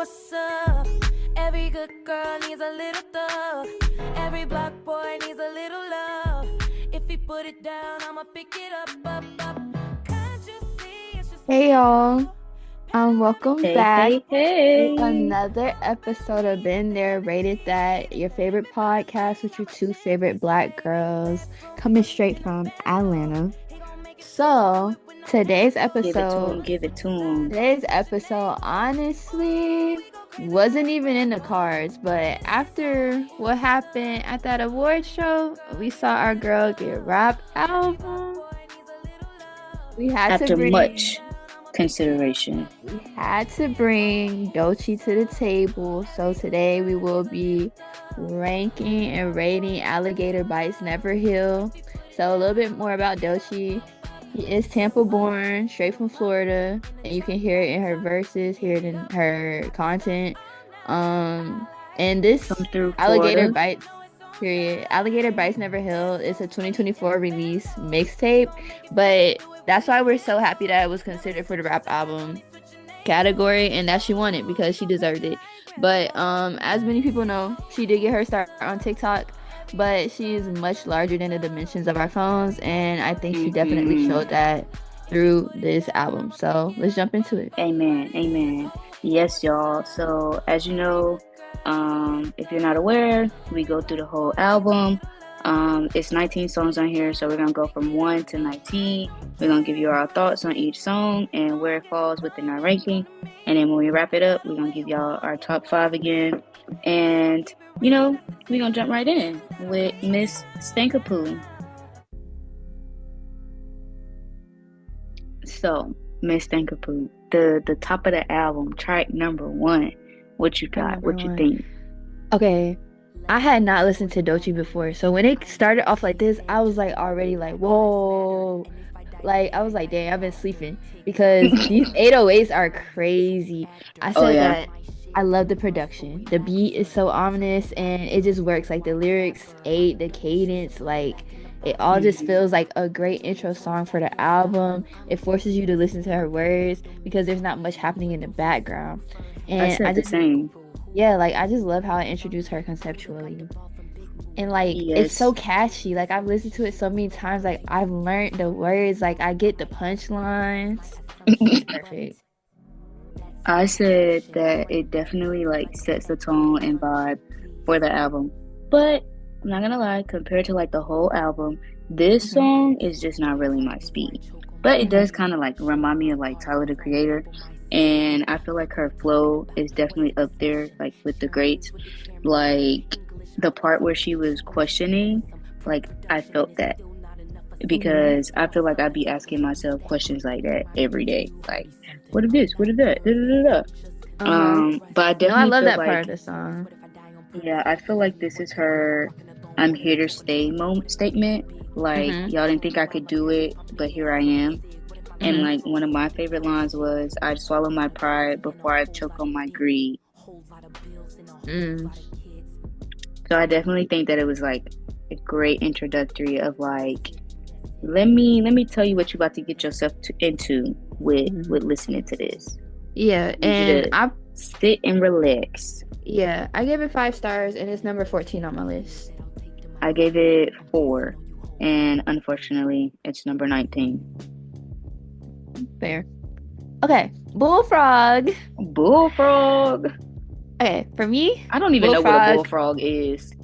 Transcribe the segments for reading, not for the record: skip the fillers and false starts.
what's up. Every good girl needs a little thug. Every black boy needs a little love. If he put it down, I'ma pick it up. Can't you see it's just Hey y'all, welcome Hey, back hey, to hey. another episode of Been There, Rated That, your favorite podcast with your two favorite black girls coming straight from Atlanta. So, today's Give it to episode, him, give it to him. today's episode honestly wasn't even in the cards, but after what happened at that award show, we saw our girl get rap album. We had to After bring much consideration. Doechii to the table. So today we will be ranking and rating Alligator Bites Never Heal. So a little bit more about Doechii. He is Tampa born, straight from Florida, and you can hear it in her verses, hear it in her content. And this Come through Alligator Florida. Bites period. Alligator Bites Never Heal is a 2024 release mixtape, but that's why we're so happy that it was considered for the rap album category and that she won it because she deserved it. But as many people know, she did get her start on TikTok, but she is much larger than the dimensions of our phones, and I think she definitely showed that through this album. So let's jump into it. Amen, amen. Yes, y'all. So as you know, if you're not aware, we go through the whole album. It's 19 songs on here, so we're gonna go from 1 to 19. We're gonna give you our thoughts on each song and where it falls within our ranking, and then when we wrap it up, we're gonna give y'all our top 5 again, and we're gonna jump right in with Miss Stankapoo. So Miss Stankapoo, the top of the album, track number 1. What you got? Number What you one. think? Okay, I had not listened to Doechii before, so when it started off like this, I was like already like, whoa. Like, I was like, dang, I've been sleeping because these 808s are crazy. I said Oh, yeah. that I love the production. The beat is so ominous and it just works. Like, the lyrics, the cadence, like, it all just feels like a great intro song for the album. It forces you to listen to her words because there's not much happening in the background. I And said the same. yeah, like, I just love how I introduced her conceptually. And like, Yes. it's so catchy. Like, I've listened to it so many times. Like, I've learned the words. Like, I get the punchlines. It's perfect. I said that it definitely like sets the tone and vibe for the album. But I'm not gonna lie, compared to like the whole album, this song is just not really my speed. But it does kind of like remind me of like Tyler the Creator. And I feel like her flow is definitely up there, like with the greats. Like the part where she was questioning, like I felt that because I feel like I'd be asking myself questions like that every day. Like, what if this? What if that? Da, da, da, da. But I No, definitely I love feel that like, part of the song. yeah, I feel like this is her "I'm here to stay" statement. Like, y'all didn't think I could do it, but here I am. And like one of my favorite lines was, "I'd swallow my pride before I choke on my greed." So I definitely think that it was like a great introductory of like, let me tell you what you're about to get yourself into with listening to this. Yeah, I need you and to sit and relax. I gave it 5 stars, and it's number 14 on my list. I gave it 4, and unfortunately, it's number 19. Fair. Okay, Bullfrog. Bullfrog. Okay, for me, I don't even know what a bullfrog is.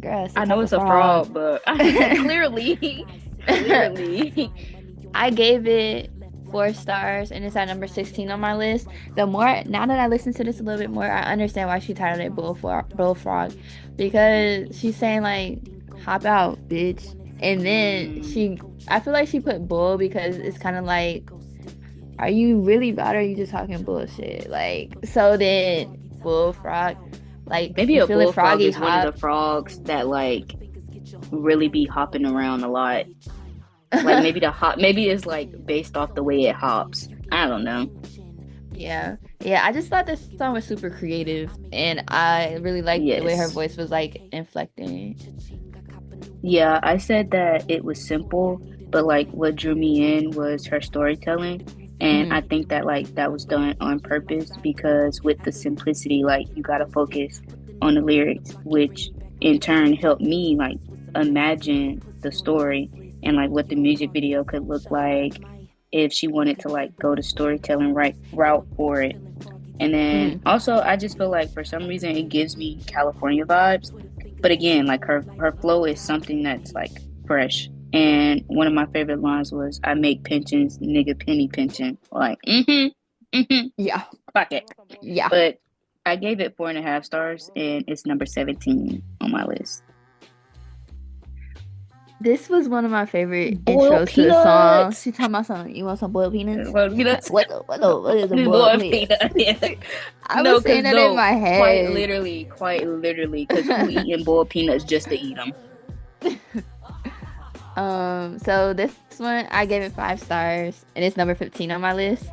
Girl, I know it's a frog, but clearly. I gave it 4 stars, and it's at number 16 on my list. Now that I listen to this a little bit more, I understand why she titled it Bullfrog, because she's saying like, hop out, bitch. And then I feel like she put bull because it's kind of like, are you really bad or are you just talking bullshit? Like, so then Bullfrog, like, maybe a bullfrog froggy is one of the frogs that like really be hopping around a lot. Like maybe it's like based off the way it hops. I don't know. Yeah, I just thought this song was super creative, and I really liked the way her voice was like inflecting. Yeah, I said that it was simple, but like what drew me in was her storytelling. And I Mhm. think that like that was done on purpose because with the simplicity, like you gotta focus on the lyrics, which in turn helped me like imagine the story and like what the music video could look like if she wanted to like go the storytelling right route for it. And then Mhm. also I just feel like for some reason it gives me California vibes. But again, like her flow is something that's like fresh. And one of my favorite lines was I make pensions, nigga penny pension. Like, Yeah. fuck it. Yeah. But I gave it 4.5 stars and it's number 17 on my list. This was one of my favorite Boiled intros to the song. peanuts. She talking about something. You want some boiled peanuts? Boiled peanuts. What is a boiled Boiled peanut? peanuts. I No, was saying cause that in no, my head. quite literally, cause who eating boiled peanuts just to eat them? So this one I gave it 5 stars, and it's number 15 on my list.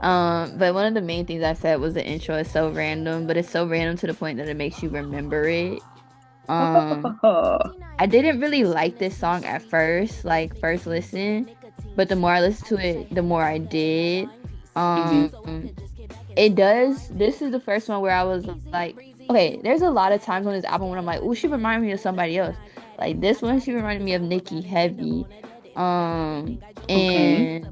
But one of the main things I said was the intro is so random, but it's so random to the point that it makes you remember it. I didn't really like this song at first, like first listen, but the more I listened to it, the more I did. hmm It does. This is the first one where I was like, okay, there's a lot of times on this album when I'm like, oh, she reminded me of somebody else. Like this one, she reminded me of Nikki Heavy. Okay. And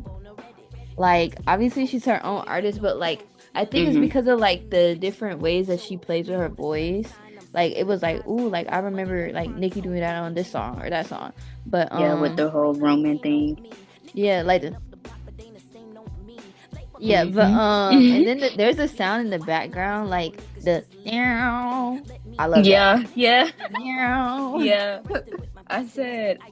like obviously she's her own artist, but like I think it's hmm because of like the different ways that she plays with her voice. Like it was like, ooh, like I remember like Nikki doing that on this song or that song. But Yeah, with the whole Roman thing. yeah, like yeah, but hmm and then there's a sound in the background like the meow. I love that. Yeah, yeah, Meow. yeah.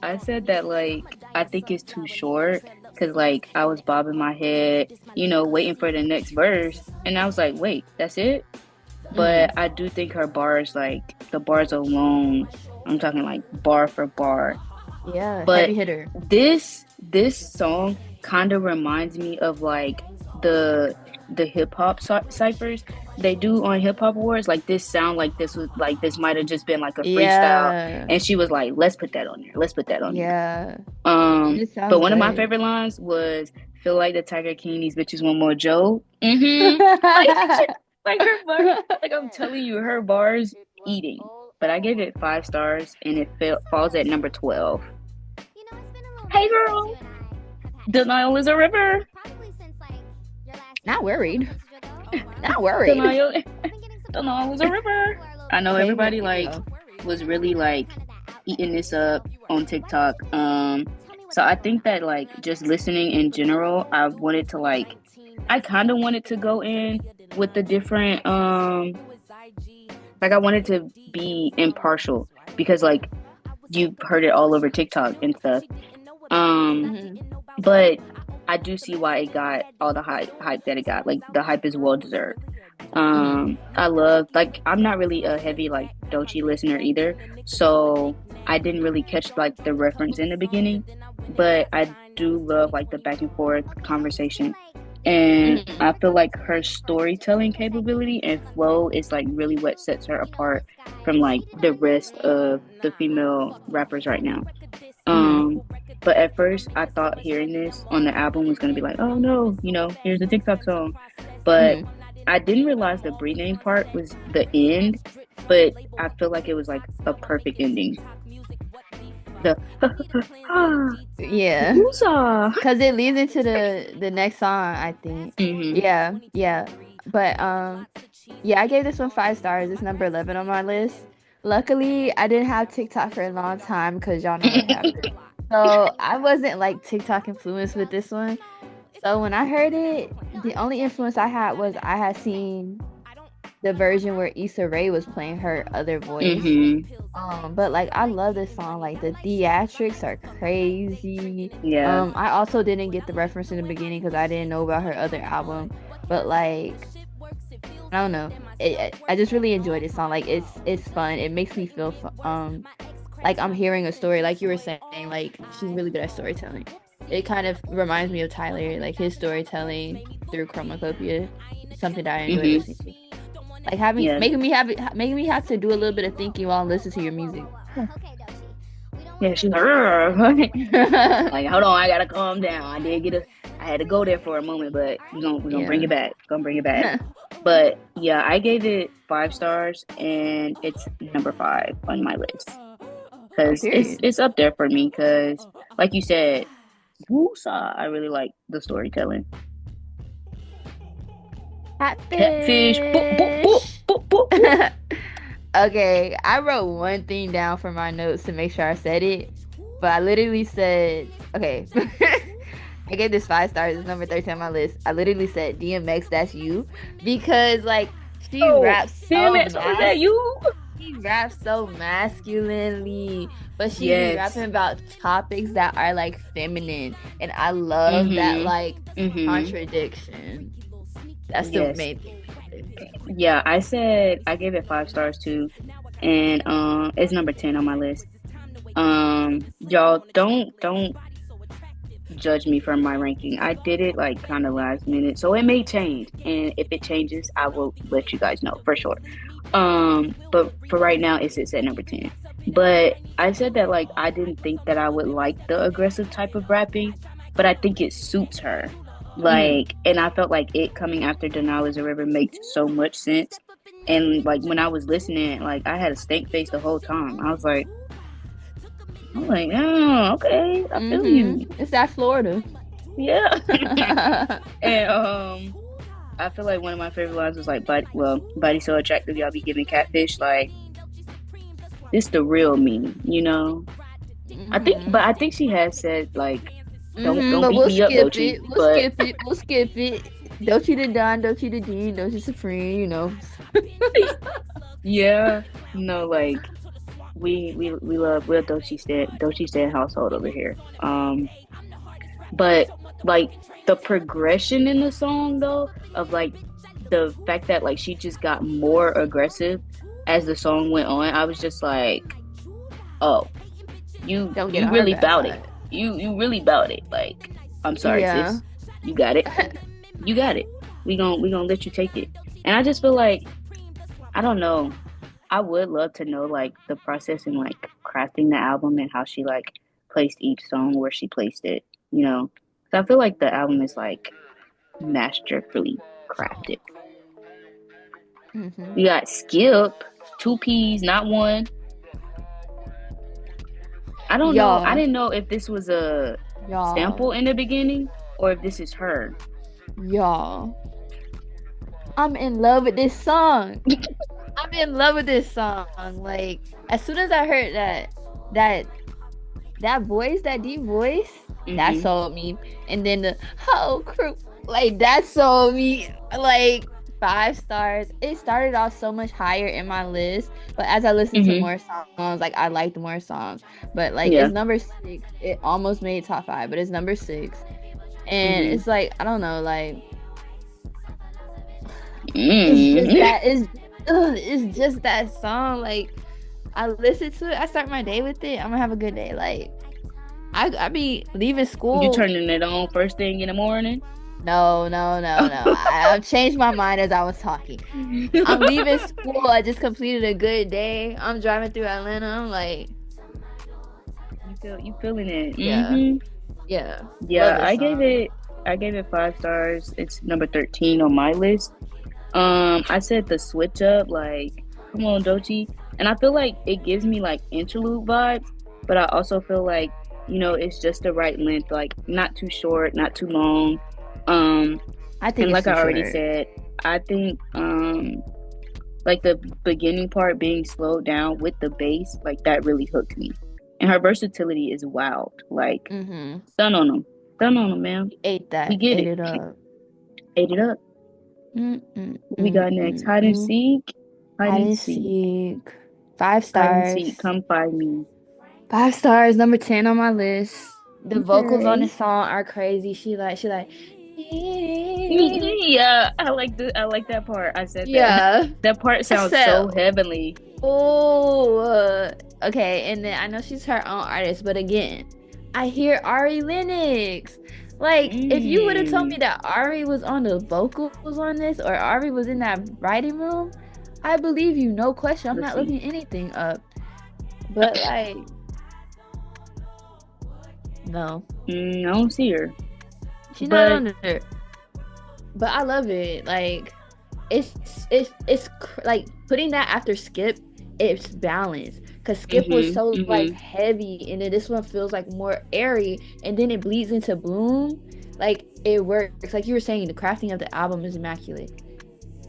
I said that like I think it's too short because like I was bobbing my head, waiting for the next verse, and I was like, wait, that's it. Mm, But I do think her bars, like the bars alone, I'm talking like bar for bar. yeah, heavy But hitter. this song kind of reminds me of like the hip hop ciphers they do on hip hop awards. Like this sound like this was like this might have just been like a freestyle, Yeah, and she was like, "Let's put that on there. Let's put that on there." yeah. It But sounds one of my good. favorite lines was, "Feel like the Tiger King. These bitches want more Joe." Like, like her bar, like I'm telling you, her bars eating. But I gave it 5 stars, and it falls at number 12. Hey girl, the Nile is a river. Not worried. Not The worried. Nile, the Nile is a river. I know Favorite everybody like video. was really like eating this up on TikTok. So I think that like just listening in general, I kind of wanted to go in with the different like I wanted to be impartial because like you've heard it all over TikTok and stuff. Um, Mhm. but I do see why it got all the hype that it got. Like the hype is well deserved. Mhm. I love like I'm not really a heavy like Doechii listener either, so I didn't really catch like the reference in the beginning, but I do love like the back and forth conversation. And Mhm. I feel like her storytelling capability and flow is like really what sets her apart from like the rest of the female rappers right now. Mhm. Um, but at first I thought hearing this on the album was gonna be like, oh no, here's a TikTok song. But Mhm. I didn't realize the breathing part was the end, but I feel like it was like a perfect ending. The Yeah. Woozah. Cause it leads into the next song, I think. hmm Yeah, yeah. But yeah, I gave this one 5 stars. It's number 11 on my list. Luckily, I didn't have TikTok for a long time because y'all know what happened. So I wasn't like TikTok influenced with this one. So when I heard it, the only influence I had was I had seen the version where Issa Rae was playing her other voice. hmm But like I love this song. Like the theatrics are crazy. Yeah. I also didn't get the reference in the beginning because I didn't know about her other album. But like I don't know. I just really enjoyed this song. Like it's fun. It makes me feel like I'm hearing a story. Like you were saying, like she's really good at storytelling. It kind of reminds me of Tyler, like his storytelling through Chromacopia. Something that I enjoy hmm listening to. Like having Yeah. making me have to do a little bit of thinking while I listen to your music. Yeah, she's like, like, hold on, I gotta calm down. I had to go there for a moment, but we're gonna bring Yeah. it back. Gonna bring it back. But yeah, I gave it 5 stars, and it's number 5 on my list Oh, because period. it's up there for me. Because like you said, woosah, I really like the storytelling. Catfish, boop boop boop Catfish. boop boop boop. Okay, I wrote one thing down for my notes to make sure I said it, but I literally said, okay, I gave this 5 stars. It's number 13 on my list. I literally said, DMX, that's you, because like she Oh, raps damn so it! So is that you? she raps so masculinely, but she be Yes. rapping about topics that are like feminine, and I love that Mhm. like Mhm. contradiction. That's the Yes. main thing. Yeah, I said I gave it 5 stars too, and it's number 10 on my list. Y'all don't judge me for my ranking. I did it like kind of last minute, so it may change, and if it changes, I will let you guys know for sure. But for right now, it sits at number 10. But I said that like I didn't think that I would like the aggressive type of rapping, but I think it suits her. Mm. Like, and I felt like it coming after Denial is a River makes so much sense. And like when I was listening, like I had a stank face the whole time. I'm like, oh, okay, I feel you. It's that Florida. Yeah. And I feel like one of my favorite lines was like, body so attractive, y'all be giving catfish. Like, this the real me, you know? I think she has said like, don't But beat we'll me up, skip Doechii. it. We'll But skip it. We'll skip it. Doechii the Don, Doechii the Dean, Doechii Supreme, you know. yeah, no, like we're Doechii stand household over here. But like the progression in the song though, of like the fact that like she just got more aggressive as the song went on, I was just like, oh, Don't get you on her really bad bout it. side. You really bout it. Like, I'm sorry, Yeah. sis. You got it. You got it. We gonna let you take it. And I just feel like, I don't know. I would love to know like the process in like crafting the album and how she like placed each song where she placed it, you know. So I feel like the album is like masterfully crafted. hmm You got Skip, 2 P's, not one. I don't know. I Y'all, didn't know if this was a y'all, sample in the beginning or if this is her. y'all. I'm in love with this song. I'm in love with this song. Like, as soon as I heard that that voice, that deep voice, that Mm-hmm. sold me. And then the whole crew, like that sold me. Like 5 stars. It started off so much higher in my list, but as I listened to Mm-hmm. more songs, like I liked more songs. But like Yeah. it's number 6. It almost made top 5, but it's number 6. And Mm-hmm. it's like I don't know, like it's just Mm-hmm. that it's just that song. Like I listen to it, I start my day with it. I'm gonna have a good day. Like I be leaving You school. turning it on first thing in the morning? No, no, no, no. I've changed my mind as I was talking. I'm leaving school. I just completed a good day. I'm driving through Atlanta. I'm like, You feeling it? yeah, Mm-hmm. yeah. Love Yeah, this song. I gave it 5 stars. It's number 13 on my list. I said the switch up, like, come on, Doechii. And I feel like it gives me like interlude vibes, but I also feel like, it's just the right length, like not too short, not too long. Um, I think and it's like too I already short. said, I think like the beginning part being slowed down with the bass, like that really hooked me. And her versatility is wild. Like, Mm-hmm. stun on them. Stun on them, man. Ate We that. get Ate it. it up. Ate it up. Mm, mm, What we mm, got next? mm, Hide and mm. seek. Hide Hide and and seek. seek. Five Hide and seek. stars. Come find me. 5 stars. Number 10 on my list. The vocals on Okay. this song are crazy. She like. Yeah, I like that part. I said that. Yeah. That part sounds So, so heavenly. oh, okay. And then I know she's her own artist, but again, I hear Ari Lennox. Like, if you would have told me Mm. that Ari was on the vocals on this or Ari was in that writing room, I believe you, no question. I'm Let's not see. looking anything up. But like, no. I don't see her. She's not But on there. But I love it. Like like putting that after Skip, it's balanced. Cause Skip was mhm, so like mhm, heavy, and then this one feels like more airy, and then it bleeds into Bloom. Like it works. Like you were saying, the crafting of the album is immaculate.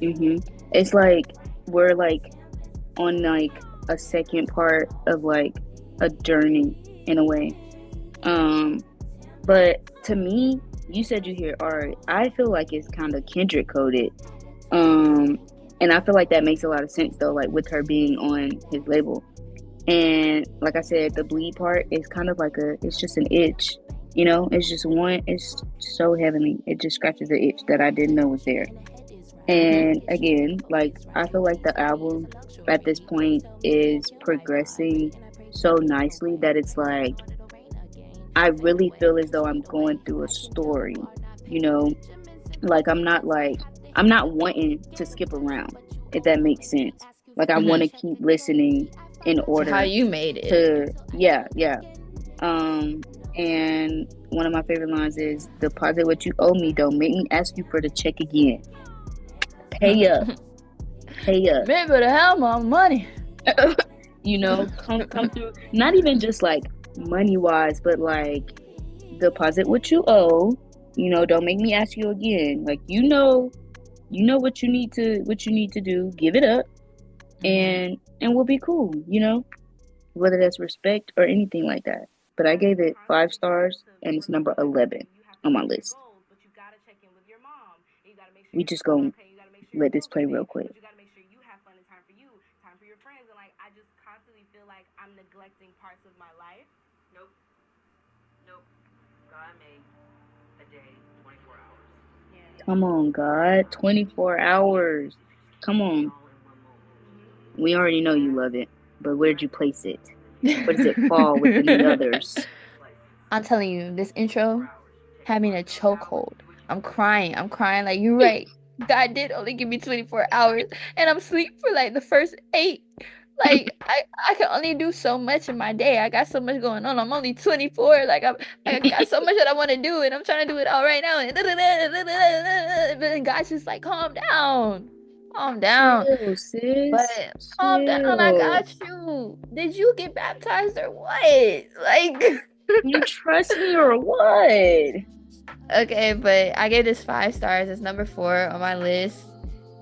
mhm. It's like we're like on like a second part of like a journey in a way. Um, but to me, you said you hear art. I feel like it's kind of Kendrick coded. Um, and I feel like that makes a lot of sense though, like with her being on his label. And like I said, the bleed part is kind of like it's just an itch. You know, it's just one, it's so heavenly. It just scratches the itch that I didn't know was there. Hmm. And again, like I feel like the album at this point is progressing so nicely that it's like I really feel as though I'm going through a story, you know, like I'm not wanting to skip around, if that makes sense. Like I want Hmm. to keep listening in To how order you made it. to yeah. Um and one of my favorite lines is deposit what you owe me, don't make me ask you for the check again. Pay up, pay up. Maybe to have my money. You know, come through not even just like money wise, but like deposit what you owe. You know, don't make me ask you again. Like you know what you need to do. Give it up, Hmm. and we'll be cool. You know, whether that's respect or anything like that. But I gave it 5 stars, and it's number 11 on my list. We just gonna let this play real quick. Come on, God, 24 hours. Come on, we already know you love it, but where'd you place it? Where does it fall within the others? I'm telling you, this intro had me in a chokehold. I'm crying. I'm crying. Like, you're right. God did only give me 24 hours, and I'm asleep for like the first 8. Like, I can only do so much in my day. I got so much going on. I'm only 24. I got so much that I want to do, and I'm trying to do it all right now. And but then God's just like, calm down. Calm down. Chill, sis. But calm down. I Chill. got you. Did you get baptized or what? Like. You trust me or what? Okay, but I gave this 5 stars. It's number 4 on my list.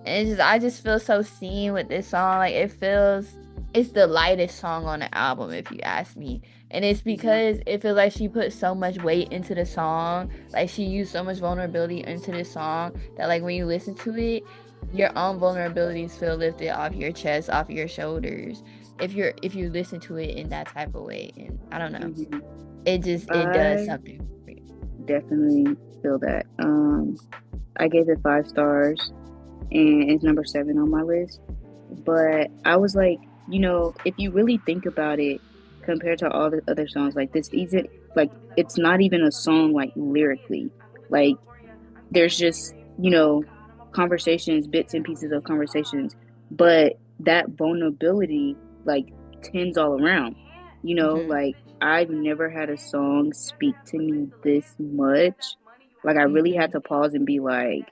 And I just feel so seen with this song. Like it's the lightest song on the album, if you ask me. And it's Mhm. because it feels like she put so much weight into the song. Like she used so much vulnerability into this song that like when you listen to it, your own vulnerabilities feel lifted off your chest, off your shoulders. If you listen to it in that type of way. And I don't know. Mhm. It does I something for you. definitely feel that. I gave it 5 stars, and it's number 7 on my list. But I was like, you know, if you really think about it, compared to all the other songs, like this isn't like it's not even a song like lyrically. Like there's just, you know, conversations, bits and pieces of conversations, but that vulnerability like tends all around. You know, Hmm. like I've never had a song speak to me this much. Like I really had Hmm. to pause and be like,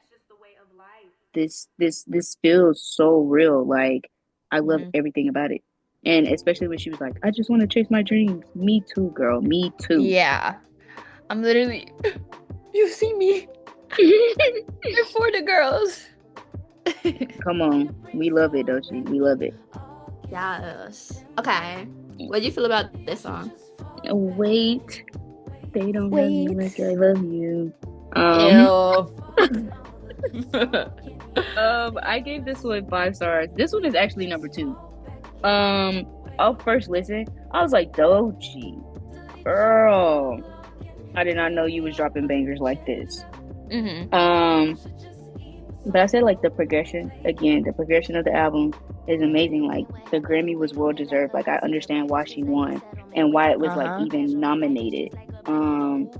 this feels so real. Like I love Hmm. everything about it. And especially when she was like, I just want to chase my dreams. Me too, girl. Me too. Yeah. I'm literally, you see me before the girls. Come on. We love it, Doechii. We love it. Yes. Okay. What do you feel about this song? Wait, they don't love me Wait. like I love you. Um, Ew. I gave this one 5 stars. This one is actually number 2. Um, I'll first listen. I was like, Doechii, girl, I did not know you was dropping bangers like this. Hmm. Um, but I said like the progression again. The progression of the album is amazing. Like the Grammy was well deserved. Like I understand why she won and why it was like Uh-huh. even nominated. Um,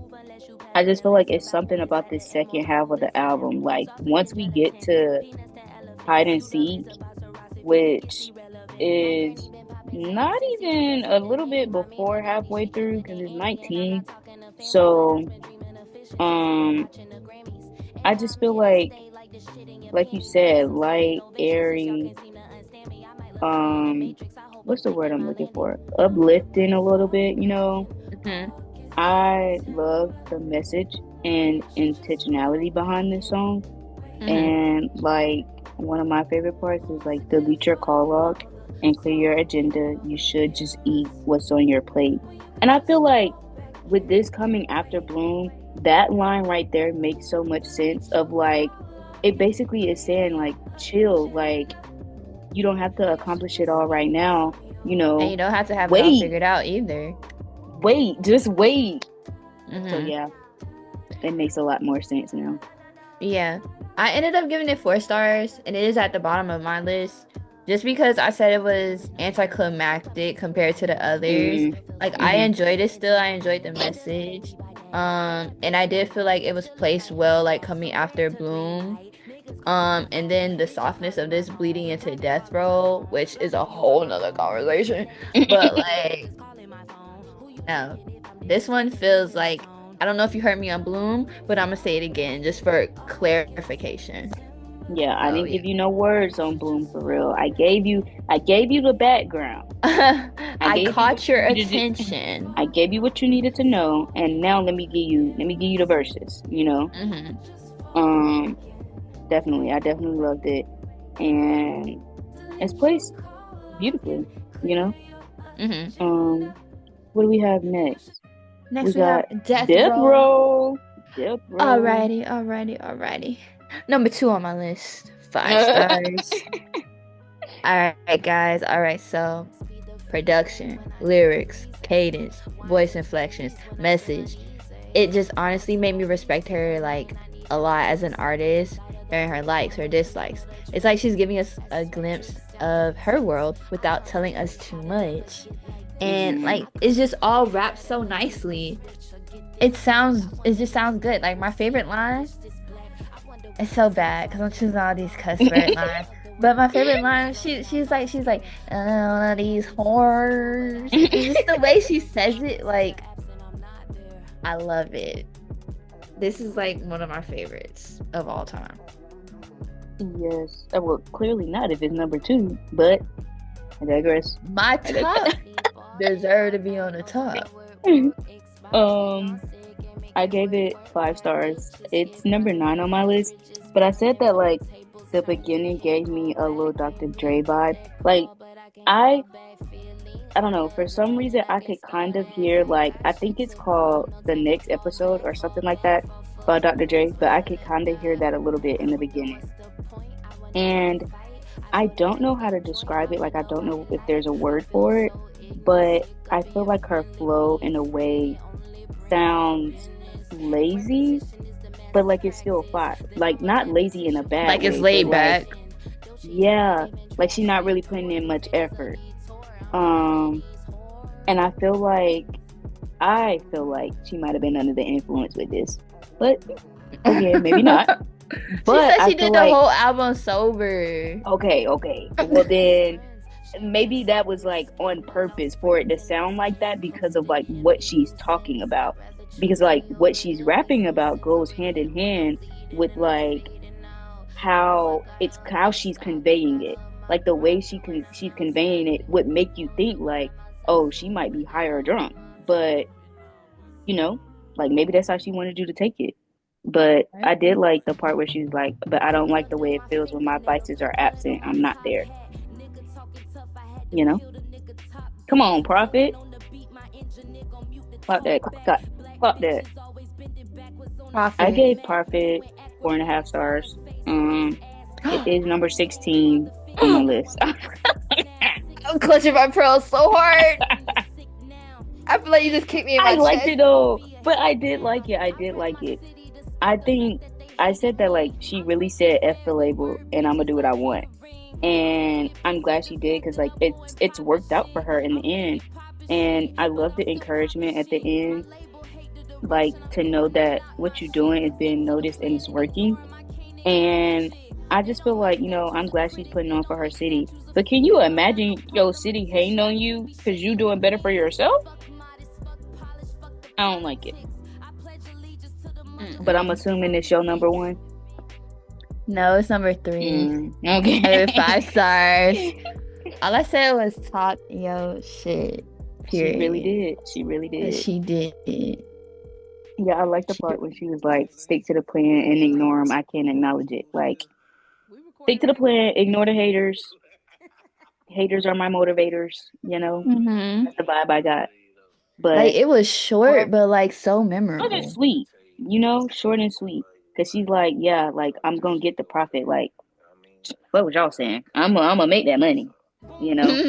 I just feel like it's something about this second half of the album. Like once we get to hide and seek, which is not even a little bit before halfway through because it's 19. So Um, I just feel like you said, light, airy, um, what's the word I'm looking for? Uplifting a little bit, you know. Hmm. I love the message and intentionality behind this song. Hmm. And like one of my favorite parts is like delete your call log and clear your agenda. You should just eat what's on your plate. And I feel like with this coming after Bloom, that line right there makes so much sense of like it basically is saying like chill, like you don't have to accomplish it all right now, you And know. you don't have to have it all Wait, figured out either. just wait. So Hmm. yeah, it makes a lot more sense now. Yeah. I ended up giving it 4 stars, and it is at the bottom of my list just because I said it was anticlimactic compared to the others. Mm, Like I mm-hmm. enjoyed it still. I enjoyed the message. And I did feel like it was placed well, like coming after Bloom. And then the softness of this bleeding into Death Row, which is a whole nother conversation. But like, no, this one feels like I don't know if you heard me on Bloom, but I'm gonna say it again just for clarification. Yeah, I So didn't yeah. give you no words on Bloom for real. I gave you the background. I I gave you what caught your you needed to, attention. I gave you what you needed to know, and now let me give you the verses, you know. Hmm. Um Definitely. I definitely loved it. And it's placed beautifully, you know. Hmm. Um what do we have next? We Next we have got Death Death Row. Row. Death Row. Alrighty. Number 2 on my list. 5 stars. All right, guys. All right, so production, lyrics, cadence, voice inflections, message. It just honestly made me respect her like a lot as an artist, hearing her likes, her dislikes. It's like she's giving us a glimpse of her world without telling us too much. And Hmm. like it's just all wrapped so nicely. It just sounds good. Like my favorite line, it's so bad because I'm choosing all these cuss word lines. But my favorite line, she's like, all of these horrors. And just the way she says it, like, I love it. This is like one of my favorites of all time. Yes. Well, clearly not if it's number two, but I digress. My I digress. top deserve to be on the top. um, I gave it 5 stars. It's number 9 on my list, but I said that like the beginning gave me a little Dr. Dre vibe. Like I, I don't know. For some reason, I could kind of hear like I think it's called the next episode or something like that by Dr. Dre, but I could kind of hear that a little bit in the beginning. And I don't know how to describe it. Like, I don't know if there's a word for it, but I feel like her flow in a way sounds lazy, but like it's still fire. Like, not lazy in a bad Like it's way, but laid like, back. yeah, like she's not really putting in much effort. Um, and I feel like she might have been under the influence with this, but again, maybe not. She But said I she feel did the like whole album sober. okay. Well, then maybe that was like on purpose for it to sound like that because of like what she's talking about. Because like what she's rapping about goes hand in hand with like how she's conveying it. Like the way she's conveying it would make you think like, oh, she might be high or drunk. But you know, like maybe that's how she wanted you to take it. But I did like the part where she's like, but I don't like the way it feels when my vices are absent. I'm not there. You know? Come on, Prophet. Clock that. Clock that. I Profit. gave Prophet 4.5 stars. It is number 16 on my list. I'm clutching my pearls so hard. I feel like you just kicked me in I my liked chest. it though, but I did like it. I did like it. I think I said that like she really said F the label and I'm gonna do what I want. And I'm glad she did because like it's worked out for her in the end. And I love the encouragement at the end, like to know that what you're doing is being noticed and it's working. And I just feel like, I'm glad she's putting on for her city. But can you imagine your city hating on you because you doing better for yourself? I don't like it. but I'm Mm-mm. assuming it's your number one. No, it's number three. I gave it Okay. 5 stars. All I said was talk yo shit. She really Period. did. She really And did. she did. Yeah, I like the She part when she was like, "Stick to the plan and ignore them. I can't acknowledge it." Like, stick to the plan, ignore the haters. Haters are my motivators. hmm That's the vibe I got. Like But it was short, well, but like so short and memorable. sweet. Short and sweet. Cause she's like, yeah, like I'm gonna get the profit. Like, what was y'all saying? I'm gonna make that money. You know,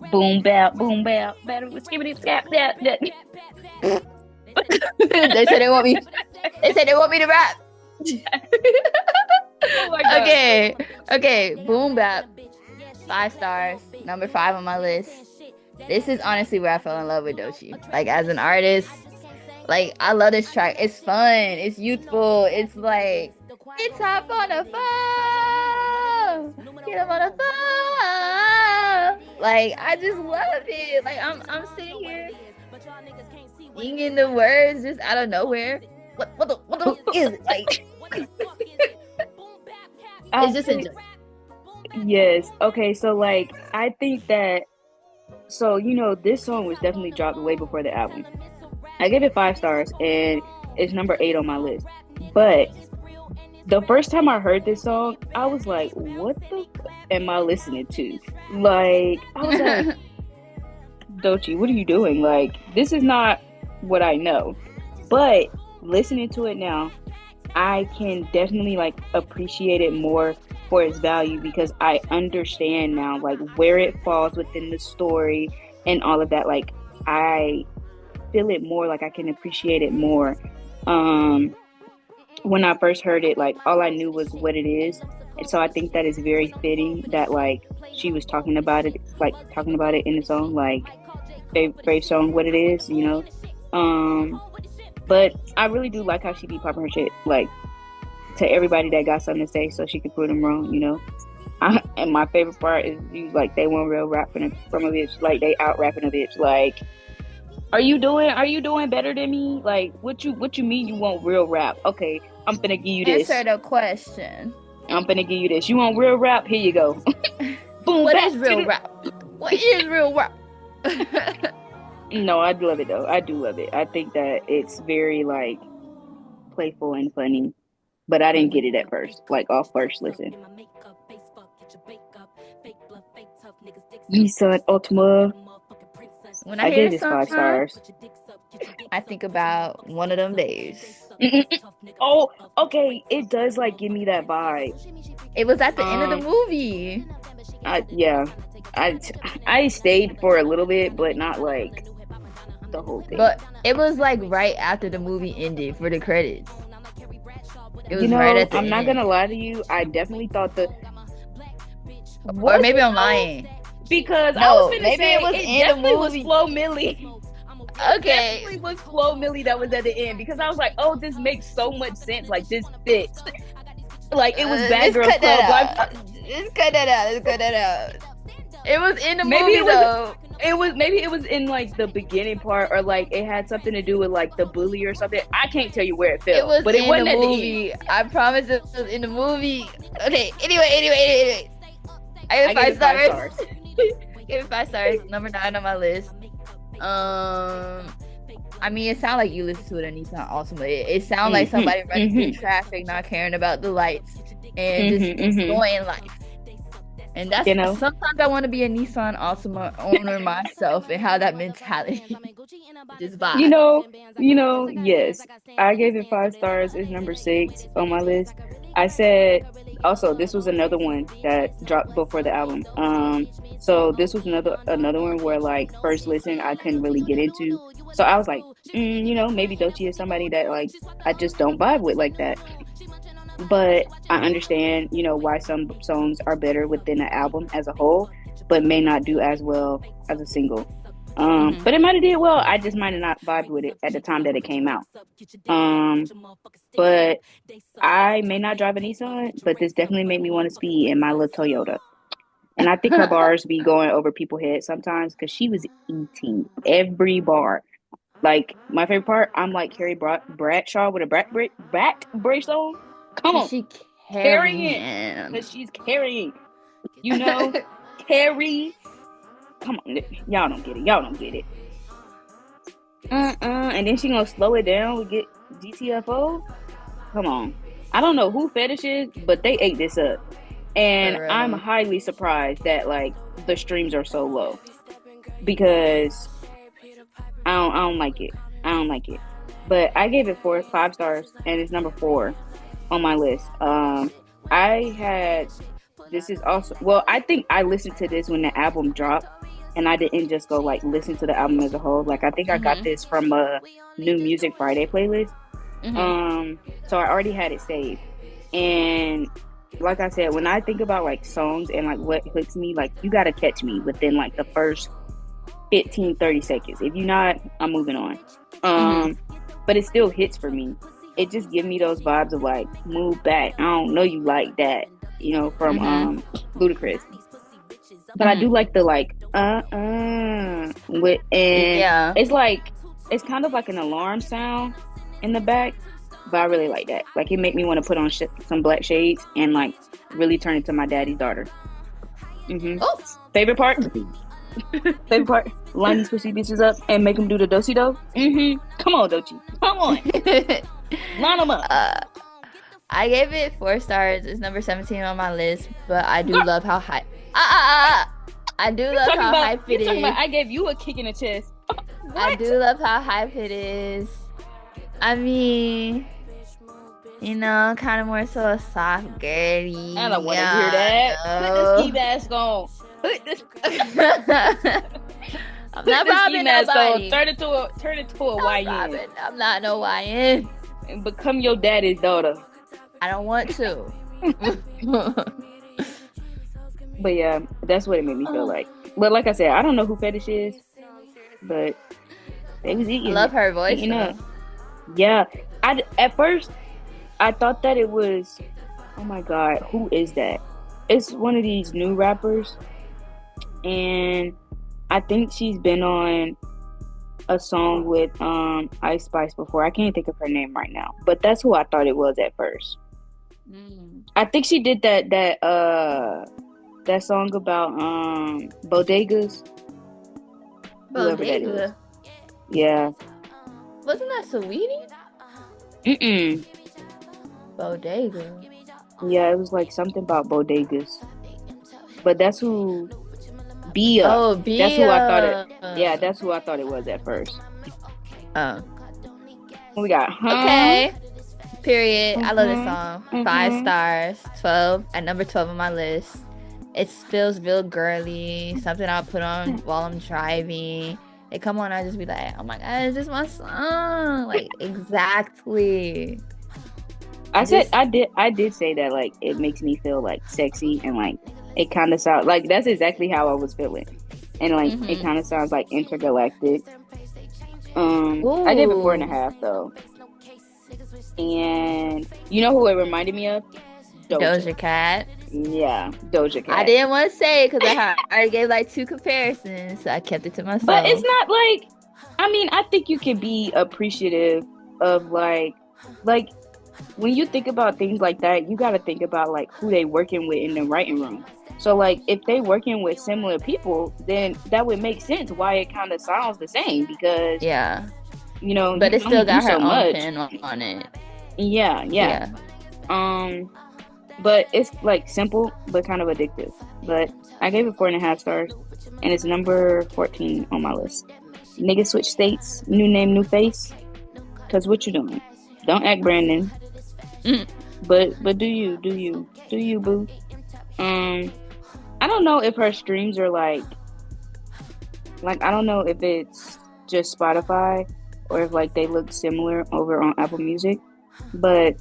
They boom bap, better skibbity scap that. said they want me. They said they want me to rap. Oh my god. Okay, okay. Boom bap. 5 stars. Number 5 on my list. This is honestly where I fell in love with Doechii. Like as an artist, like I love this track. It's fun. It's youthful. It's like it's hop on the phone. Get up on the phone. Like I just love it. Like I'm sitting here singing the words just out of nowhere. What the is it? Like I it's just think enjoy. yes. Okay, so like I think that this song was definitely dropped way before the album. I gave it 5 stars and it's number 8 on my list. But the first time I heard this song, I was like, what the am I listening to? Like, I was like, Doechii, what are you doing? Like, this is not what I know. But listening to it now, I can definitely like appreciate it more for its value because I understand now like where it falls within the story and all of that. Like, I feel it more, like I can appreciate it more. Um when I first heard it, like all I knew was what it is. And so I think that is very fitting that like she was talking about it in the song, like Faith song, what it is. But I really do like how she be popping her shit, like to everybody that got something to say so she could prove them wrong. And my favorite part is like they want real rap from a bitch, like they out rapping a bitch, like are you doing better than me? Like what you mean you want real rap? Okay, I'm gonna give you Answer this. the question. I'm gonna give you this. You want real rap? Here you go. Boom What back is to real the. rap? What is real rap? No, I love it though. I do love it. I think that it's very like playful and funny, but I didn't get it at first, like off first listen. Ye son Ultima. When I I hear gave the this song, 5 stars. I think about one of them days. Oh, okay. It does like give me that vibe. It was at the end of the Um, movie. yeah, I I stayed for a little bit, but not like the whole thing. But it was like right after the movie ended for the credits. It was right at the I'm not gonna end. lie to you. I definitely thought Or was maybe it I'm though? lying. Because I was No, gonna maybe it say was it in the definitely was movie. Flo Millie. It Okay. definitely was Flo Millie that was at the end because I was like, oh, this makes so much sense. Like this fits. Like it was Bad Let's Girls cut that Club. Like out. Let's cut that out. Let's cut that out. It was in the maybe movie it was though. maybe it was in like the beginning part or like it had something to do with like the bully or something. I can't tell you where it It fell, was but it in the wasn't at the end. movie. I promise it was in the movie. Okay. Anyway. I give I it gave five it five stars. stars. Give it 5 stars. Number 9 on my list. I mean, it sounds like you listen to it and you sound awesome. It sounds like Mm-hmm, somebody running through mm-hmm, traffic, not caring about the lights, and just mm-hmm, mm-hmm. enjoying life. And that's You know, sometimes I want to be a Nissan Altima owner myself and have that mentality. Just you vibe. know, yes. I gave it 5 stars. It's number 6 on my list. I said also this was another one that dropped before the album. So this was another one where like first listen I couldn't really get into. So I was like, maybe Doechii is somebody that like I just don't vibe with like that. But I understand, why some songs are better within an album as a whole, but may not do as well as a single. Mhm. But it might have did well. I just might have not vibed with it at the time that it came out. Um, but I may not drive a Nissan, but this definitely made me want to speed in my little Toyota. And I think her bars be going over people's heads sometimes because she was eating every bar. Like my favorite part, I'm like Carrie Bradshaw with a back brace on. Come Is on, she carrying, carrying? cause she's carrying. You know, carry. Come on, y'all don't get it. Y'all don't get it. And then she gonna slow it down. We get GTFO. Come on. I don't know who fetish is, but they ate this up. And For I'm real. highly surprised that like the streams are so low because I don't like it. I don't like it. But I gave it 5 stars and it's number 4 on my list. I had this is also well, I think I listened to this when the album dropped and I didn't just go like listen to the album as a whole. Like I think I got this from a New Music Friday playlist. So I already had it saved. And like I said, when I think about like songs and like what hooks me, like you gotta catch me within like the first 15-30 seconds. If you're not, I'm moving on. But it still hits for me. It just gives me those vibes of like move back. I don't know you like that, you know, from Ludacris. But I do like the like with and it's like it's kind of like an alarm sound in the back. But I really like that. Like it make me want to put on some black shades and like really turn into my daddy's daughter. Oh, favorite part. Favorite part, line these pussy bitches up and make them do the Doechii though. Come on, Doechii. Come on. Line them up. I gave it 4 stars. It's number 17 on my list, but I do love how high. I do love how hype it is. I gave you a kick in the chest. I do love how hype it is. I mean, you know, kind of more so a soft girly. I don't want to hear that. Put the ski mask on. I'm not robbing nobody. Turn it to a YN. I'm not no YN. And become your daddy's daughter. I don't want to. But yeah, that's what it made me feel like. But like I said, I don't know who fetish is, but they was eating. I love her voice. Yeah, at first I thought that it was. Oh my god, who is that? It's one of these new rappers. And I think she's been on a song with Ice Spice before. I can't think of her name right now, but that's who I thought it was at first. I think she did that song about bodegas. Whoever that is. Yeah. Wasn't that Saweetie? Bodega. Yeah, it was like something about bodegas. But that's who. Bia. Oh, Bia. That's who I thought it. Yeah, that's who I thought it was at first. We got. Okay. Period. I love this song. 5 stars. 12 at number 12 on my list. It feels real girly. Something I'll put on while I'm driving. It come on, I just be like, oh my god, is this my song? Like exactly. I did say that like it makes me feel like sexy and like it kind of sounds like that's exactly how I was feeling, and like it kind of sounds like intergalactic. I gave it 4.5 though, and you know who it reminded me of? Doja Cat. Yeah, Doja Cat. I didn't want to say it because I already gave like 2 comparisons, so I kept it to myself. But it's not like, I mean, I think you can be appreciative of like when you think about things like that, you got to think about like who they working with in the writing room. So like if they working with similar people, then that would make sense why it kind of sounds the same because you know, but it still got her own pin on it. Yeah. But it's like simple but kind of addictive. But I gave it 4.5 stars, and it's number 14 on my list. Nigga switch states, new name, new face. Cause what you doing? Don't act Brandon. But do you boo? I don't know if her streams are like I don't know if it's just Spotify or if like they look similar over on Apple Music, but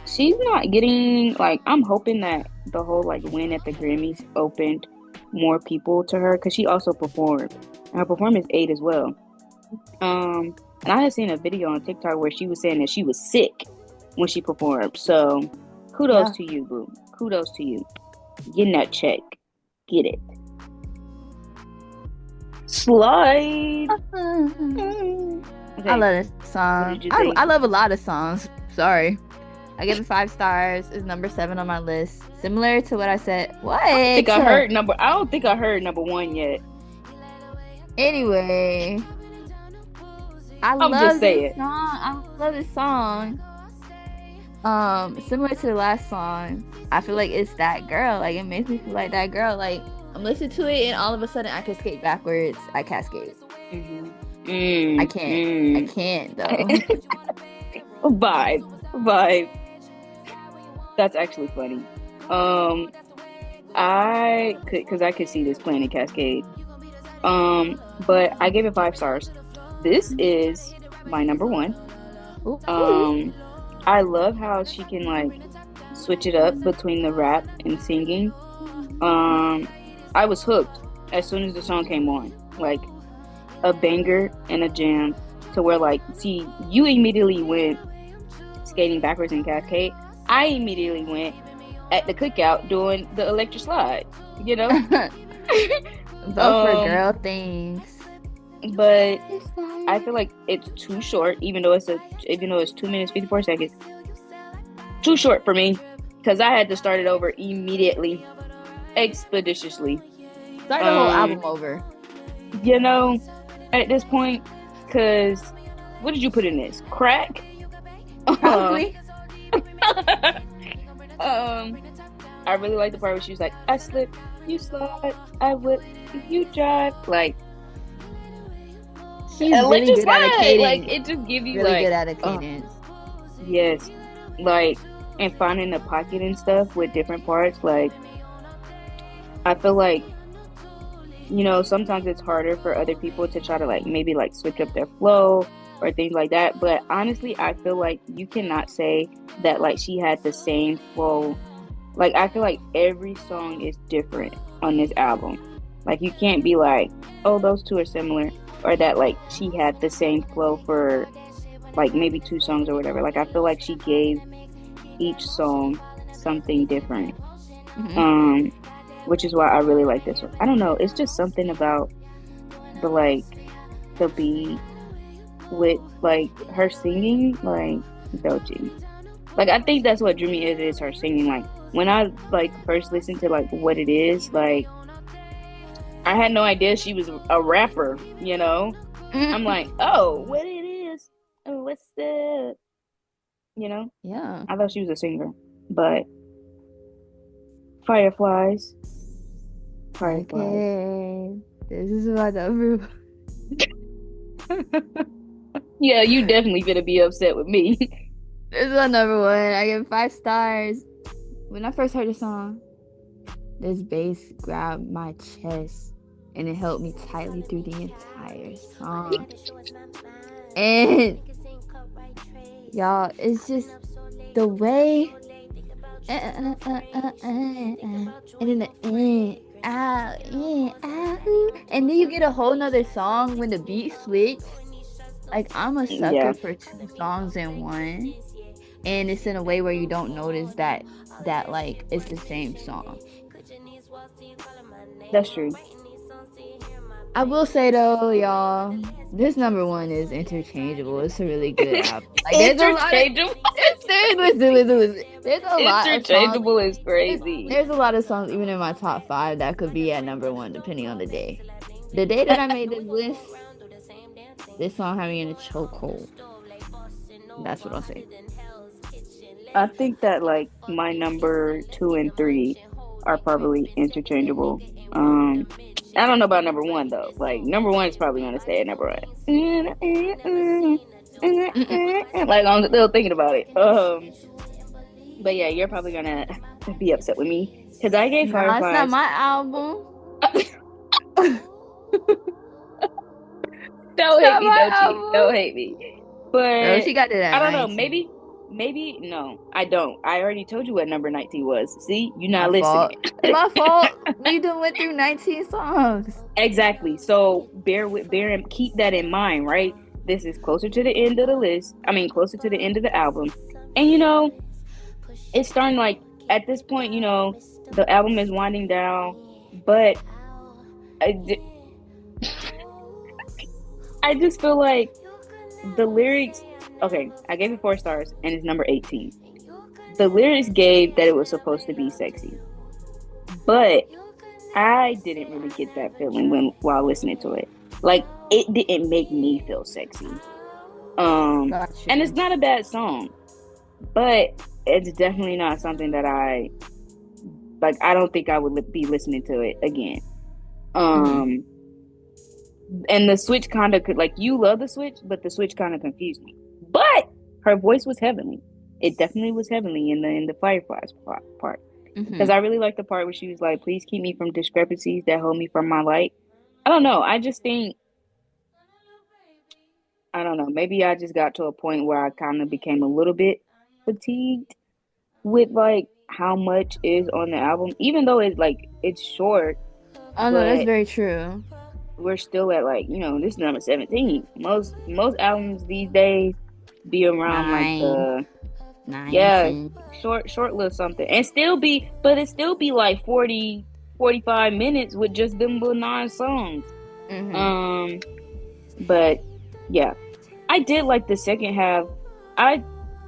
she's not getting like, I'm hoping that the whole like win at the Grammys opened more people to her because she also performed. And her performance ate as well. And I had seen a video on TikTok where she was saying that she was sick when she performed. So kudos to you, boo. Kudos to you. Getting that check. Get it. Slide. I Okay, love this what song. did you I think? love a lot of songs. Sorry. I give it 5 stars. It's number 7 on my list. Similar to what I said. What? I don't think I heard number one yet. Anyway, I I'm just love this saying. song. I love this song. Similar to the last song, I feel like it's that girl. Like it makes me feel like that girl. Like I'm listening to it and all of a sudden I can skate backwards. I cascade. Mhm. I Mm, can't. I mm. can't though. Vibe, vibe. That's actually funny. Um, because I could see this playing in Cascade. But I gave it 5 stars. This is my number one. Ooh. Um, I love how she can like switch it up between the rap and singing. Um, I was hooked as soon as the song came on. Like a banger and a jam to where like, see, you immediately went skating backwards in Cascade. I immediately went at the cookout doing the electric slide, you know? Vote for Um, girl things. but I feel like it's too short, even though it's 2 minutes 54 seconds. Too short for me because I had to start it over immediately, expeditiously. Start the whole Um, album over. you know, at this point, because what did you put in this? Crack? Probably. um, I really like the part where she was like, "I slip, you slide, I whip, you drive." Like She's really electric good at a slide. Like cadence. it just give you Really good like, at a oh cadence. yes, like and finding the pocket and stuff with different parts. Like I feel like sometimes it's harder for other people to try to like maybe like switch up their flow or things like that. But honestly, I feel like you cannot say that like she had the same flow. Like I feel like every song is different on this album. Like you can't be like, oh, those two are similar, or that like she had the same flow for like maybe 2 songs or whatever. Like I feel like she gave each song something different. Hmm. Um, which is why I really like this one. I don't know, it's just something about the like the beat with like her singing, like Doechii. Like I think that's what drew me is her singing. Like when I like first listened to like what it is, like I had no idea she was a rapper, you know? I'm like, oh, what it is? Oh, what's up? You know? Yeah. I thought she was a singer. But Fireflies, Fireflies. Okay. This is my number. Yeah, you definitely gonna be upset with me. This is my number one. I give 5 stars. When I first heard the song, this bass grabbed my chest and it held me tightly through the entire song. And y'all, it's just the way and then the and then you get a whole nother song when the beat switch. Like I'm a sucker Yeah, for 2 songs in one, and it's in a way where you don't notice that like it's the same song. that's true. I will say though, y'all, this number one is interchangeable. It's a really good album. Like there's a lot of Interchangeable. listen. There's a lot of songs. Interchangeable is There's, crazy. there's a lot of songs even in my top 5 that could be at number one depending on the day. The day that I made this list, this song had me in a chokehold. That's what I'll say. I think that like my number 2 and 3 are probably interchangeable. I don't know about number one though. Like number one is probably gonna stay at number one. Mm-mm. Like I'm still thinking about it. But yeah, you're probably gonna be upset with me because I gave Nah, it's not Fireflies. my album. It's Don't hate not me, my Doechii. Don't album. hate me. Bro, But she got it I at don't know. 19. Maybe no. I don't. I already told you what number 19 was. See, you're My not listening. fault. It's my fault. We done went through 19 songs. Exactly. So bear and keep that in mind, right? This is closer to the end of the list. I mean, closer to the end of the album, and it's starting like at this point. The album is winding down, but I, I just feel like the lyrics. Okay, I gave it 4 stars, and it's number 18. The lyrics gave that it was supposed to be sexy, but I didn't really get that feeling while listening to it. Like it didn't make me feel sexy. And it's Gotcha. not a bad song, but it's definitely not something that I like. I don't think I would be listening to it again. Mm-hmm. Um, and the switch kind of could like you love the switch, but the switch kind of confused me. But her voice was heavenly. It definitely was heavenly in the Fireflies part. Because Mm-hmm. I really like the part where she was like, "Please keep me from discrepancies that hold me from my light." I don't know. I just think I don't know. Maybe I just got to a point where I kind of became a little bit fatigued with like how much is on the album, even though it's short, Oh no, that's but very true. we're still at like this is number 17. Most albums these days be around like Nine, the nine, yeah 10. short little something, and it still be like 40-45 minutes with just them little 9 songs. Mm-hmm. Um, but yeah, I did like the second half. I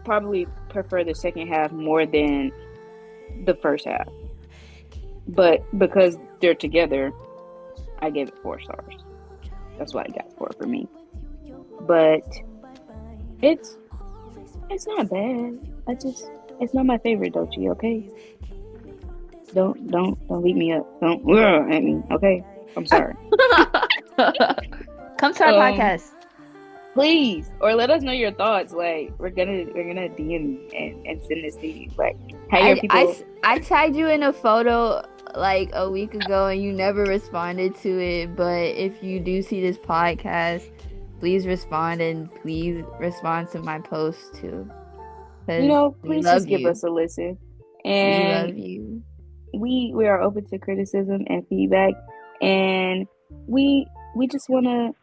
probably prefer the second half more than the first half, but because they're together, I gave it 4 stars. That's what I got for me. But it's it's not bad. It's not my favorite Doechii. Okay, don't beat me up. Don't at me. Okay, I'm sorry. Come to our Um, podcast. please or let us know your thoughts. Like we're gonna DM you and send this to you. Like how your people. I tagged you in a photo like a week ago and you never responded to it. But if you do see this podcast, please respond and please respond to my post too. Because we Please just love give you. us a listen. We And love you. we are open to criticism and feedback, and we just want to,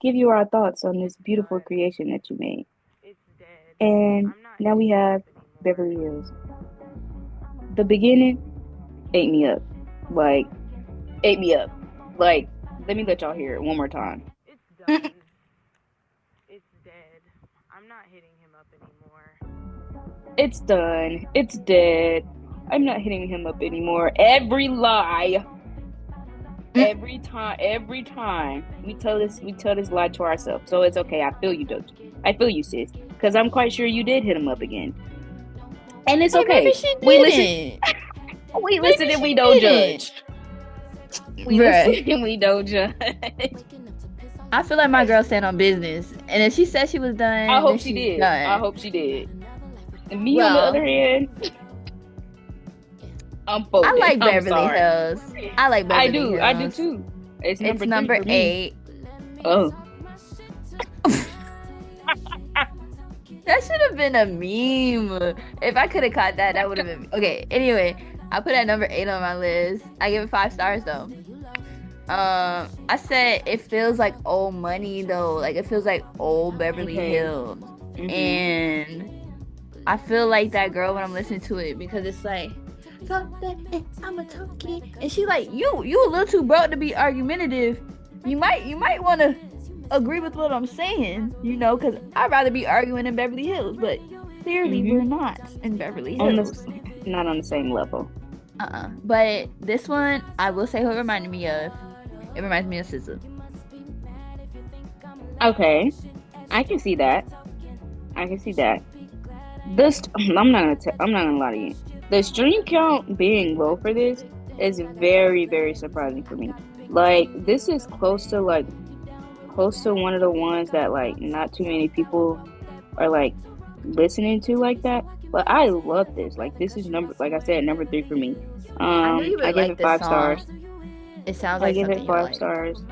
give you our thoughts on this beautiful creation that you made. And now we have Beverly Hills. The beginning ate me up. Like ate me up. Like let me let y'all hear it one more time. It's done. It's dead. I'm not hitting him up anymore. Every lie. Every time we tell this lie to ourselves. So it's okay. I feel you, Doechii. I feel you, sis. Because I'm quite sure you did hit him up again. And it's Hey, maybe okay. she We listen. didn't. We Maybe listen and she we don't didn't. judge. We listen Bruh. and we don't judge. I feel like my girl stand on business. And if she said she was I done, then hope she she's did. I done. hope she did. And me, on the other Well, hand, I'm I folded. like I'm Beverly sorry. Hills. I like Beverly I do Hills. too. It's It's number 3 number for me. 8. Oh. That should have been a meme. If I could have caught that, that would have been okay. Anyway, I put at number 8 on my list. I give it 5 stars though. I said it feels like old money though. Like it feels like old Beverly Okay. Hills, Mm-hmm. and I feel like that girl when I'm listening to it because it's like, talk that, I'm a talkie, and she like you a little too broke to be argumentative. You might want to agree with what I'm saying, because I'd rather be arguing in Beverly Hills, but clearly we're not in Beverly Hills. Not on the same level. But this one, I will say who it reminded me of. It reminds me of SZA. Okay, I can see that. I can see that. This I'm not gonna lie to you. The stream count being low for this is very, very surprising for me. Like this is close to one of the ones that like not too many people are like listening to like that. But I love this. Like this is like I said, number 3 for me. I knew you I would give like it this 5 stars. song. It sounds I like give it something you 5 like. stars.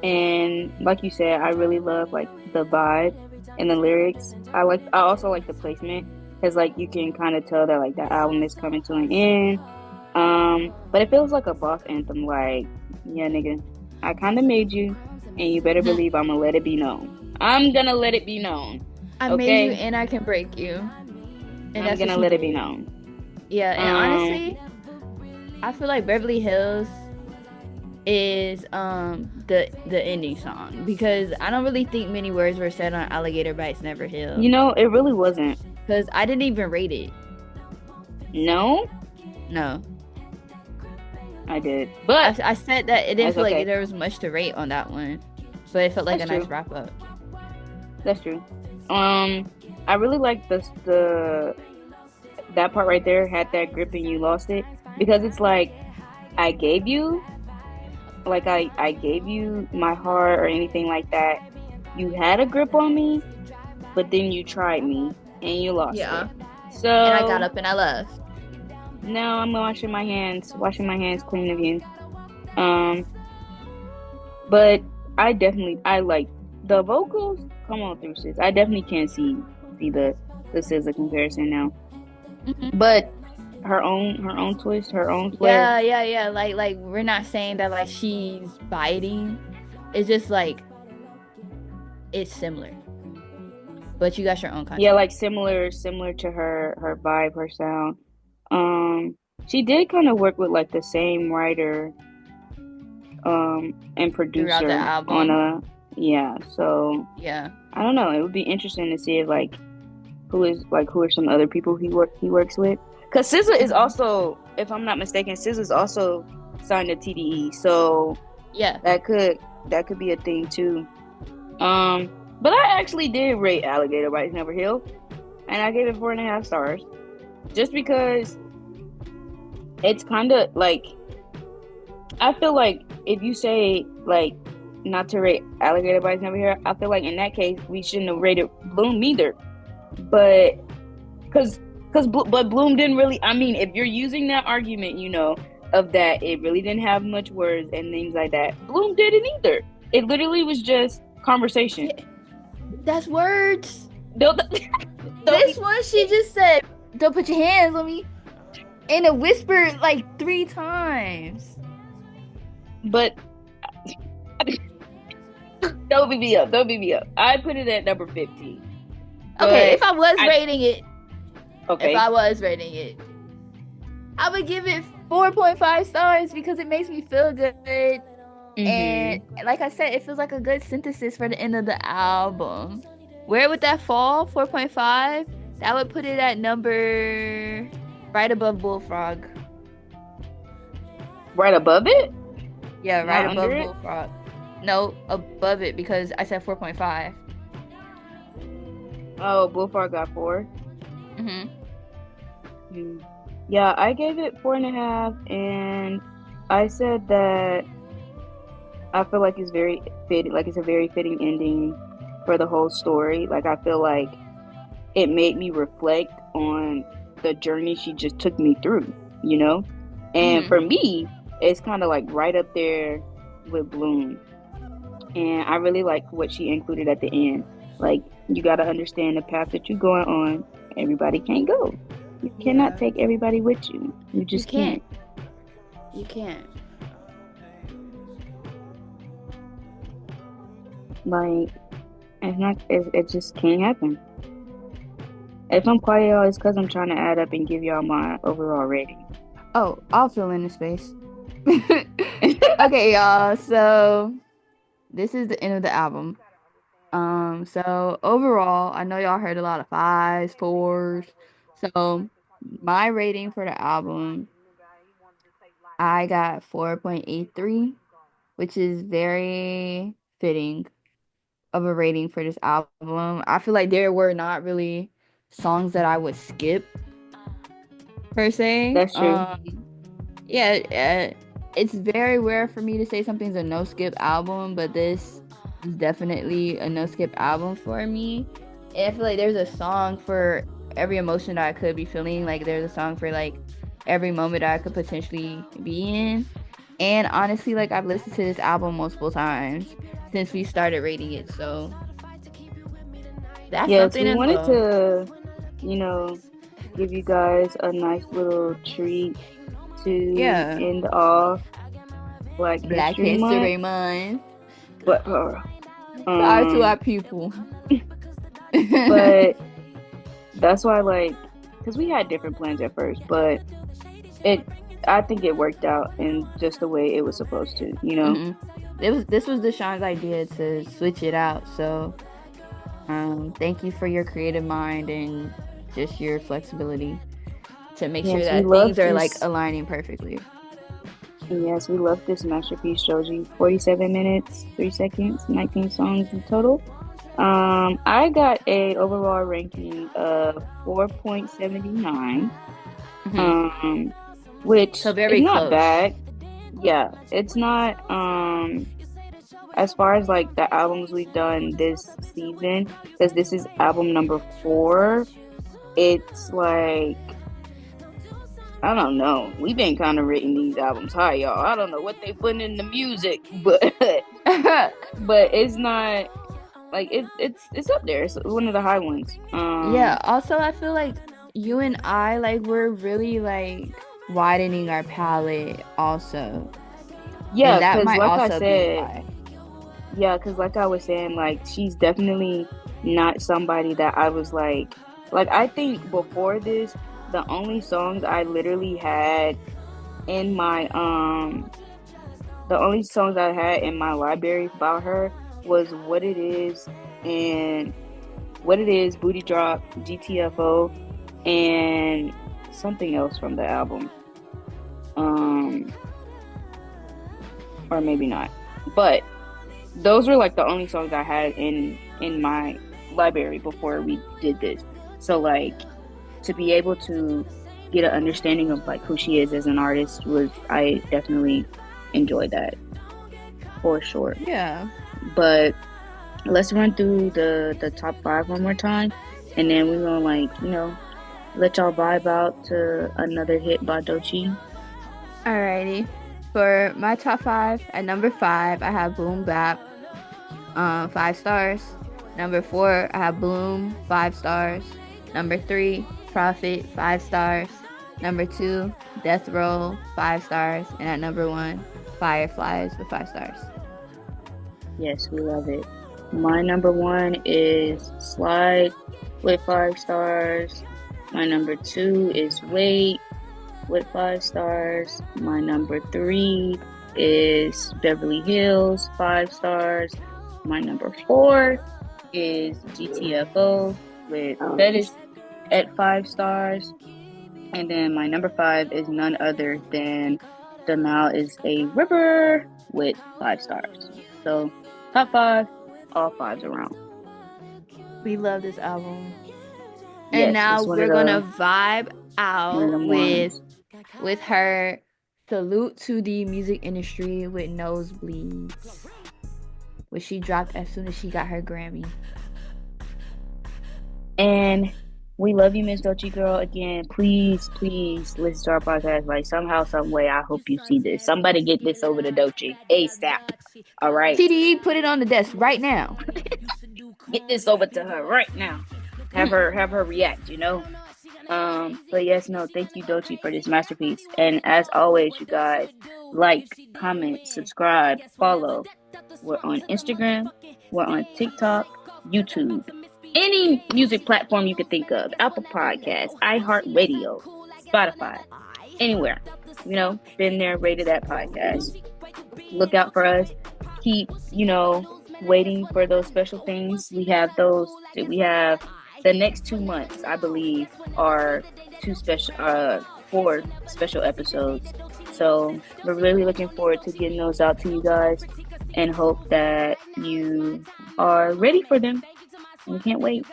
And like you said, I really love like the vibe and the lyrics. I also like the placement because like you can kind of tell that like the album is coming to an end. But it feels like a boss anthem. Like, yeah, nigga, I kind of made you, and you better believe I'm gonna let it be known. I'm gonna let it be known. I Okay? made you and I can break you. And I'm gonna let it be known. Yeah, and honestly, I feel like Beverly Hills is the ending song, because I don't really think many words were said on Alligator Bites Never Heal, It really wasn't. because I didn't even rate it. No, No, I did, but I said that it didn't that's feel okay. like there was much to rate on that one, but it felt like That's a nice true. wrap up. That's true. I really like the that part right there had that grip and you lost it because it's like I gave you I gave you my heart or anything like that. You had a grip on me, but then you tried me and you lost it. Yeah, and I got So up and I left. now I'm washing my hands clean of you. Um, but I like the vocals. Come on through, sis. I definitely can't see the SZA comparison now. Mhm. But her own twist, her own flair. Yeah. Like we're not saying that like she's biting. It's just like it's similar, but you got your own Yeah, content. like similar to her vibe, her sound. Um, she did kind of work with like the same writer and Throughout the producer on album. a yeah. So Yeah. I don't know. It would be interesting to see if like who are some other people he works with. Cause SZA is Mhm. also, if I'm not mistaken, SZA's also signed to TDE. So Yeah. that could be a thing too. Um, but I actually did rate Alligator Bites Never Heal, and I gave it 4.5 stars, just because it's kind of like I feel like if you say like not to rate Alligator Bites Never Heal, I feel like in that case we shouldn't have rated Bloom either. But because but Bloom didn't really. I mean, if you're using that argument, of that it really didn't have much words and things like that, Bloom didn't either. It literally was just conversation. Yeah. That's words. Don't, don't, This one she just said, "Don't put your hands on me," in a whisper like 3 times. but don't beat me up. Don't beat me up. I put it at number 15. Okay, But if okay. I was rating it, I would give it 4.5 stars because it makes me feel good. And Mm-hmm. like I said, it feels like a good synthesis for the end of the album. Where would that fall? 4.5? That would put it at number right above Bullfrog. Right above it? Yeah, right Not under above it? Bullfrog. No, above it because I said 4.5. Oh, Bullfrog got 4. Mm-hmm. Hmm. Yeah, I gave it 4.5, and I said that I feel like it's very fitting, like it's a very fitting ending for the whole story. Like I feel like it made me reflect on the journey she just took me through, you know? And Mm-hmm. for me, it's kind of like right up there with Bloom. And I really like what she included at the end. Like, you got to understand the path that you're going on. Everybody can't go. You cannot Yeah. take everybody with you. You You just can't. can't. You can't. Like, it just can't happen. If I'm quiet, y'all, it's because I'm trying to add up and give y'all my overall rating. Oh, I'll fill in the space. Okay, y'all. So this is the end of the album. So overall, I know y'all heard a lot of fives, fours. So my rating for the album, I got 4.83, which is very fitting of a rating for this album. I feel like there were not really songs that I would skip per se. That's true. Yeah, it's very rare for me to say something's a no skip album, but this is definitely a no skip album for me. And I feel like there's a song for every emotion that I could be feeling. Like there's a song for like every moment that I could potentially be in. And honestly, like I've listened to this album multiple times since we started rating it, so that's Yes, something we as wanted well. to, you know, give you guys a nice little treat to Yeah, end off Black Black History Month. History Month. But Sorry to our um, people. but that's why, like, because we had different plans at first, but it I think it worked out in just the way it was supposed to, you know? This was Deshawn's idea to switch it out. So thank you for your creative mind and just your flexibility to make sure Yes, that things are like aligning perfectly. Yes, we love this masterpiece, Doechii. 47 minutes, 3 seconds, 19 songs in total. I got a overall ranking of 4.79. Which So very is not close. bad. Yeah, it's not as far as like the albums we've done this season, because this is album number 4. It's like, I don't know. We've been kind of rating these albums high, y'all. I don't know what they putting in the music, but but it's not like it's up there. It's one of the high ones. Yeah. Also, I feel like you and I, like, we're really like widening our palette. Also, Yeah, and that because might like also I be said, why. yeah, because like I was saying, like she's definitely not somebody that I was like I think before this, the only songs I literally had in my the only songs I had in my library about her was What It Is and What It Is, Booty Drop, GTFO, and something else from the album. Or maybe not. But those were like the only songs I had in my library before we did this. So like to be able to get an understanding of like who she is as an artist I definitely enjoyed that for sure. Yeah. But let's run through the top 5 one more time, and then we're gonna like, you know, let y'all vibe out to another hit by Doechii. Alrighty. For my top 5, at number 5, I have Boom Bap, 5 stars. Number 4, I have Bloom, 5 stars. Number 3, Prophet, 5 stars. Number 2, Death Roll, 5 stars. And at number 1, Fireflies with 5 stars. Yes, we love it. My number 1 is Slide with 5 stars. My number 2 is Wait with 5 stars. My number 3 is Beverly Hills, 5 stars. My number 4 is GTFO with Fetish at 5 stars. And then my number 5 is none other than The Mile is a River with 5 stars. So top 5, all 5s around. We love this album. Yes, and now it's one we're of gonna the- vibe out one of them ones. with her salute to the music industry with Nosebleeds, which she dropped as soon as she got her Grammy. And we love you, Miss Doechii girl. Again, please listen to our podcast. Like somehow, some way, I hope you see this. Somebody get this over to Doechii ASAP. All right, TDE, put it on the desk right now. get this over to her right now. Have her react. You know. But yes, no, thank you, Doechii, for this masterpiece. And as always, you guys, like, comment, subscribe, follow. We're on Instagram. We're on TikTok, YouTube, any music platform you could think of. Apple Podcasts, iHeartRadio, Spotify, anywhere. You know, been there, rated that podcast. Look out for us. Keep, you know, waiting for those special things. We have the next 2 months, I believe, are 4 special episodes. So we're really looking forward to getting those out to you guys, and hope that you are ready for them. We can't wait.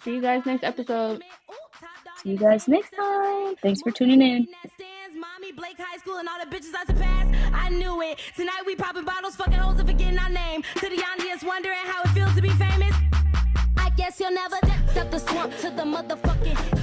See you guys next episode. See you guys next time. Thanks for tuning in. Mommy, Blake High School, and all the bitches I surpassed. I knew it. Tonight we popping bottles, fucking hoes, and forgetting our name. To the audience, wondering how it feels to be famous. I guess you'll never step the swamp to the motherfucking